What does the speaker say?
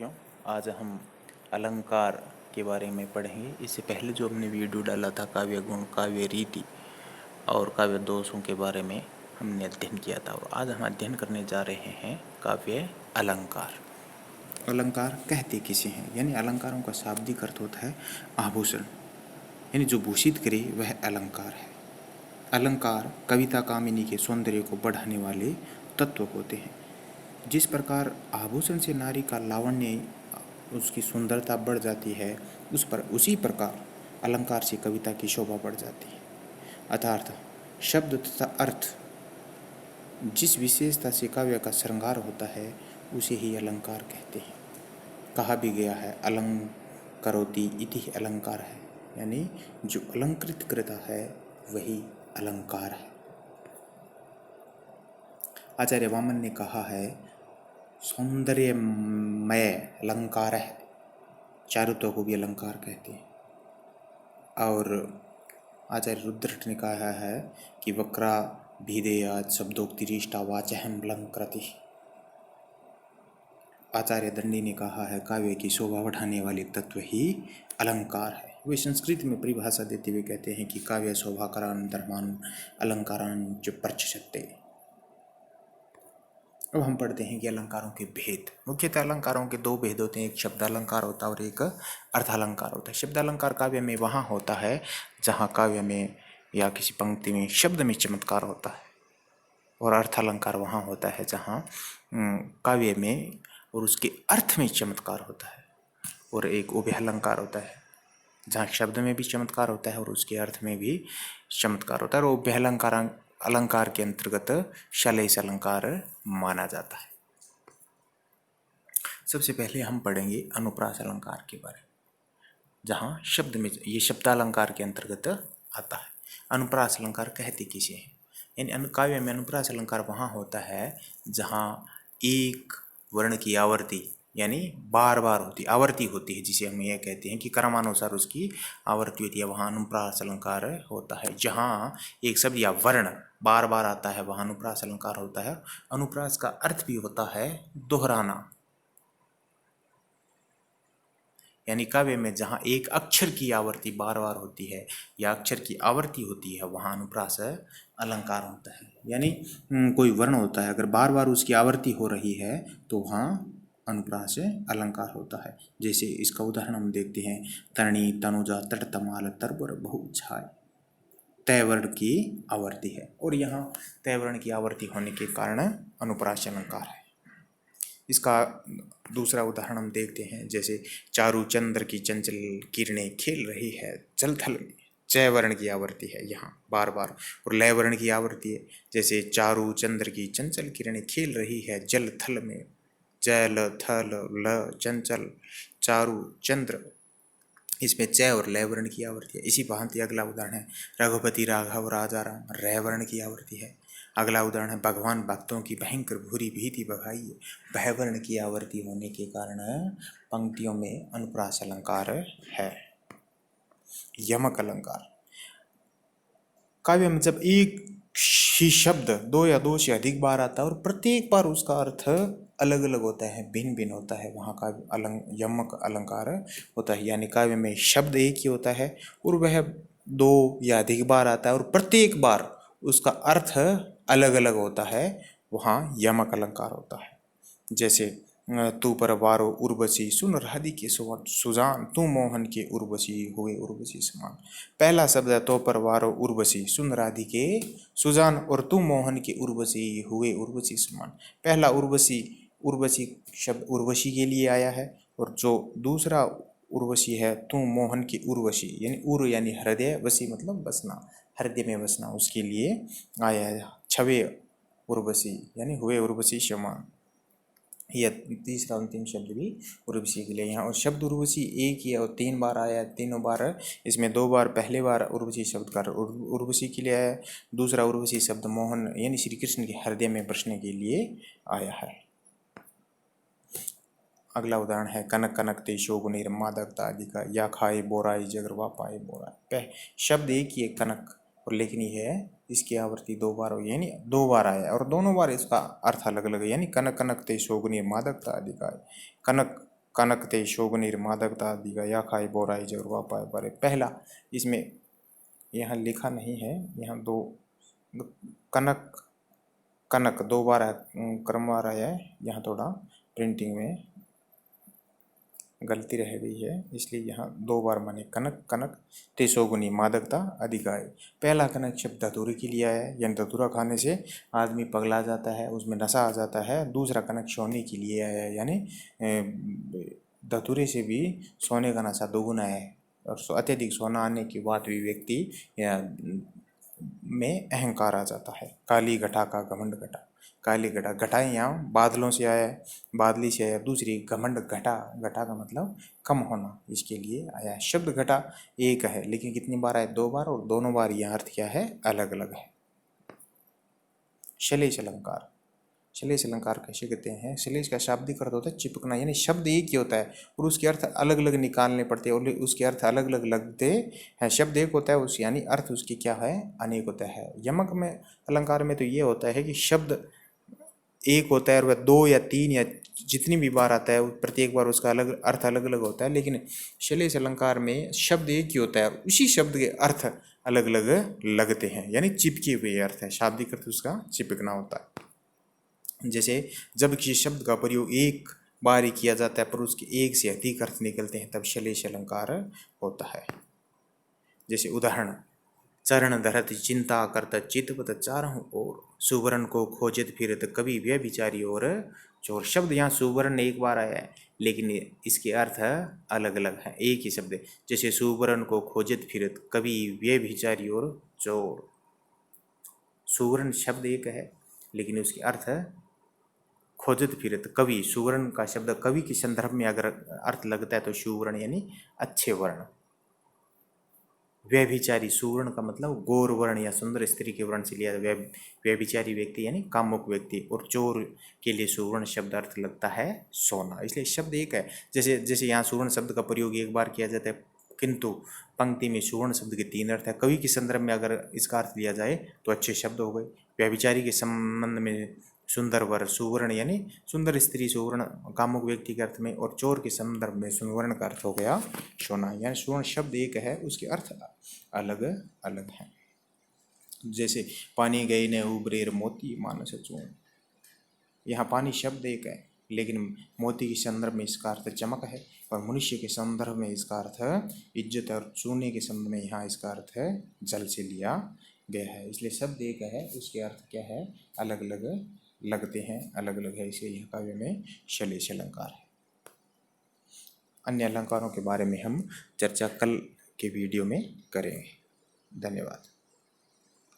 क्यों आज हम अलंकार के बारे में पढ़ेंगे। इससे पहले जो हमने वीडियो डाला था काव्य गुण, काव्य रीति और काव्य दोषों के बारे में हमने अध्ययन किया था, और आज हम अध्ययन करने जा रहे हैं काव्य अलंकार। अलंकार कहते किसे हैं, यानी अलंकारों का शाब्दिक अर्थ होता है आभूषण, यानी जो भूषित करे वह अलंकार है। अलंकार कविता कामिनी के सौंदर्य को बढ़ाने वाले तत्व होते हैं। जिस प्रकार आभूषण से नारी का लावण्य, उसकी सुंदरता बढ़ जाती है, उसी प्रकार अलंकार से कविता की शोभा बढ़ जाती है। अर्थात शब्द तथा अर्थ जिस विशेषता से काव्य का श्रृंगार होता है उसे ही अलंकार कहते हैं। कहा भी गया है अलंकरोति इति अलंकार है, यानी जो अलंकृत करता है वही अलंकार है। आचार्य वामन ने कहा है सौंदर्यमय अलंकार है, चारुत्व को भी अलंकार कहते हैं। और आचार्य रुद्रट ने कहा है कि वक्रा भिदेयात शब्दोक्तिरिष्टा वाचहम अलंकृति। आचार्य दंडी ने कहा है काव्य की शोभा बढ़ाने वाले तत्व ही अलंकार है। वे संस्कृत में परिभाषा देते हुए कहते हैं कि काव्य शोभाकरान धर्मान अलंकारान च प्रचक्षते। अब हम पढ़ते हैं कि अलंकारों के भेद। मुख्यतः अलंकारों के दो भेद होते हैं, एक शब्दालंकार होता है और एक अर्थालंकार होता है। शब्दालंकार काव्य में वहाँ होता है जहाँ काव्य में या किसी पंक्ति में शब्द में चमत्कार होता है, और अर्थालंकार वहाँ होता है जहाँ काव्य में और उसके अर्थ में चमत्कार होता है। और एक उभयालंकार होता है जहाँ शब्द में भी चमत्कार होता है और उसके अर्थ में भी चमत्कार होता है, और उभयालंकार अलंकार के अंतर्गत शलैश अलंकार माना जाता है। सबसे पहले हम पढ़ेंगे अनुप्रास अलंकार के बारे में, जहाँ शब्द में ये शब्दालंकार के अंतर्गत आता है। अनुप्रास अलंकार कहते किसे हैं, यानी काव्य में अनुप्रास अलंकार वहाँ होता है जहाँ एक वर्ण की आवर्ती यानी बार बार होती आवर्ती होती है, जिसे हम यह कहते हैं कि क्रमानुसार उसकी आवर्ती होती है, वहाँ अनुप्रास अलंकार होता है। जहाँ एक शब्द या वर्ण बार बार आता है वहाँ अनुप्रास अलंकार होता है। अनुप्रास का अर्थ भी होता है दोहराना, यानी काव्य में जहाँ एक अक्षर की आवर्ती बार बार होती है या अक्षर की आवर्ती होती है वहाँ अनुप्रास अलंकार होता है। यानी कोई वर्ण होता है, अगर बार बार उसकी आवर्ती हो रही है तो वहाँ अनुप्रास अलंकार होता है। जैसे इसका उदाहरण हम देखते हैं तरणि तनुजा तट तमाल तरबर बहु छाय, तय वर्ण की आवर्ती है और यहाँ तय वर्ण की आवर्ती होने के कारण अनुप्रास अलंकार है। इसका दूसरा उदाहरण हम देखते हैं, जैसे चारु चंद्र की चंचल किरणें खेल रही है जल थल में, चय वर्ण की आवर्ती है यहाँ बार बार, और लय वर्ण की आवर्ती है। जैसे चारु चंद्र की चंचल किरणें खेल रही है जल थल में, जल थल ल चंचल चारु चंद्र, इसमें चय और लय वर्ण की आवर्ती है। इसी भांति अगला उदाहरण है रघुपति राघव राजा राम, रय वर्ण की आवर्ती है। अगला उदाहरण है भगवान भक्तों की भयंकर भूरी भीति बघाई, भय वर्ण की आवर्ती होने के कारण पंक्तियों में अनुप्रास अलंकार है। यमक अलंकार काव्य में जब एक ही शब्द दो या दो से अधिक बार आता है और प्रत्येक बार उसका अर्थ अलग अलग होता है, भिन्न भिन्न होता है, वहाँ का यमक अलंकार होता है। यानी काव्य में शब्द एक ही होता है और वह दो या अधिक बार आता है और प्रत्येक बार उसका अर्थ अलग अलग होता है, वहाँ यमक अलंकार होता है। जैसे तू पर वारो उर्वशी सुन राधि के सुजान, तू मोहन के उर्वशी हुए उर्वशी समान। पहला शब्द है तो पर वारो उर्वशी सुन राधि के सुजान, और तू मोहन के उर्वशी हुए उर्वशी समान। पहला उर्वशी शब्द उर्वशी के लिए आया है, और जो दूसरा उर्वशी है तू मोहन की उर्वशी, यानी उर यानी हृदय, वशी मतलब बसना, हृदय में बसना, उसके लिए आया है। छवे उर्वशी यानी हुए उर्वशी समान, यह तीसरा अंतिम शब्द भी उर्वशी के लिए यहाँ। और शब्द उर्वशी एक ही है और 3 बार आया है, तीनों बार इसमें 2 बार पहले बार उर्वशी शब्द का उर्वशी के लिए आया है, दूसरा उर्वशी शब्द मोहन यानी श्री कृष्ण के हृदय में बसने के लिए आया है। अगला उदाहरण है कनक कनक ते शोभनीर मादकता आदि का, या खाए बोराई जगरवा पाए बोराई। शब्द एक ही है कनक, और लेकिन यह इसकी आवृत्ति 2 बार हो, यानी 2 बार आया और दोनों बार इसका अर्थ अलग अलग है। यानी कनक कनक ते शोभनीर मादकता आदि का, कनक कनक ते शोभनीर मादकता दिगा या खाई बोराई जरूर पाए परे। पहला इसमें यहाँ लिखा नहीं है, यहाँ दो कनक कनक दो बार क्रम आ रहा है, यहाँ थोड़ा प्रिंटिंग में गलती रह गई है, इसलिए यहाँ दो बार माने कनक कनक ते शोभनी मादकता अधिकाय। पहला कनक शब्द धतूरे के लिए आया है, यानी धतूरा खाने से आदमी पगला जाता है, उसमें नशा आ जाता है। दूसरा कनक सोने के लिए आया है, यानी धतूरे से भी सोने का नशा दोगुना है, और अत्यधिक सोना आने के बाद भी व्यक्ति में अहंकार आ जाता है। काली घटा का घमंड घटा, काली घटा, घटाएं यहाँ बादलों से आया है, बादली से आया। दूसरी घमंड घटा, घटा का मतलब कम होना, इसके लिए आया है। शब्द घटा एक है, लेकिन कितनी बार आया? दो बार, और दोनों बार यह अर्थ क्या है? अलग अलग है। श्लेष अलंकार, श्लेष अलंकार कैसे कहते हैं? श्लेष का शाब्दिक अर्थ होता है चिपकना, यानी शब्द एक ही होता है और उसके अर्थ अलग अलग निकालने पड़ते हैं, और उसके अर्थ अलग अलग लगते हैं। शब्द एक होता है उस, यानी अर्थ उसकी क्या है? अनेक होता है। यमक में अलंकार में तो ये होता है कि शब्द एक होता है और वह दो या तीन या जितनी भी बार आता है प्रत्येक बार उसका अलग अर्थ अलग अलग होता है। लेकिन श्लेष अलंकार में शब्द एक ही होता है और उसी शब्द के अर्थ अलग अलग लगते हैं, यानी चिपके हुए अर्थ है। शाब्दिक अर्थ उसका चिपकना होता है। जैसे जब किसी शब्द का प्रयोग एक बार ही किया जाता है पर उसके एक से अधिक अर्थ निकलते हैं, तब श्लेष अलंकार होता है। जैसे उदाहरण, चरण धरत चिंता करत चितवत चारहु ओर, सुवर्ण को खोजत फिरत कवि व्यभिचारी और चोर। शब्द यहाँ सुवर्ण एक बार आया है, लेकिन इसके अर्थ अलग अलग हैं, एक ही शब्द है। जैसे सुवर्ण को खोजत फिरत कवि व्यभिचारी और चोर। सुवर्ण शब्द एक है, लेकिन उसके अर्थ खोजत फिरत कवि, सुवर्ण का शब्द कवि के संदर्भ में अगर अर्थ लगता है तो सुवर्ण यानी अच्छे वर्ण। व्यभिचारी, सुवर्ण का मतलब गौर वर्ण या सुंदर स्त्री के वर्ण से लिया। व्यभिचारी व्यक्ति यानी कामुक व्यक्ति, और चोर के लिए सुवर्ण शब्द अर्थ लगता है सोना, इसलिए शब्द एक है। जैसे यहाँ सुवर्ण शब्द का प्रयोग एक बार किया जाता है, किंतु पंक्ति में सुवर्ण शब्द के तीन अर्थ है। कवि के संदर्भ में अगर इसका अर्थ लिया जाए तो अच्छे शब्द हो गए। व्यभिचारी के संबंध में सुंदर वर, सुवर्ण यानी सुंदर स्त्री, सुवर्ण कामुक व्यक्ति के अर्थ में, और चोर के संदर्भ में सुवर्ण का अर्थ हो गया सोना। यानी सुवर्ण शब्द एक है, उसके अर्थ अलग अलग हैं। जैसे पानी गई ने उबरेर मोती मानस चून, यहाँ पानी शब्द एक है, लेकिन मोती के संदर्भ में इसका अर्थ चमक है, और मनुष्य के संदर्भ में इसका अर्थ इज्जत है, और चूने के संबंध में यहाँ इसका अर्थ है जल से लिया गया है। इसलिए शब्द एक है, उसके अर्थ क्या है? अलग अलग लगते हैं, अलग अलग है, इसलिए यह काव्य में श्लेष अलंकार है। अन्य अलंकारों के बारे में हम चर्चा कल के वीडियो में करेंगे। धन्यवाद।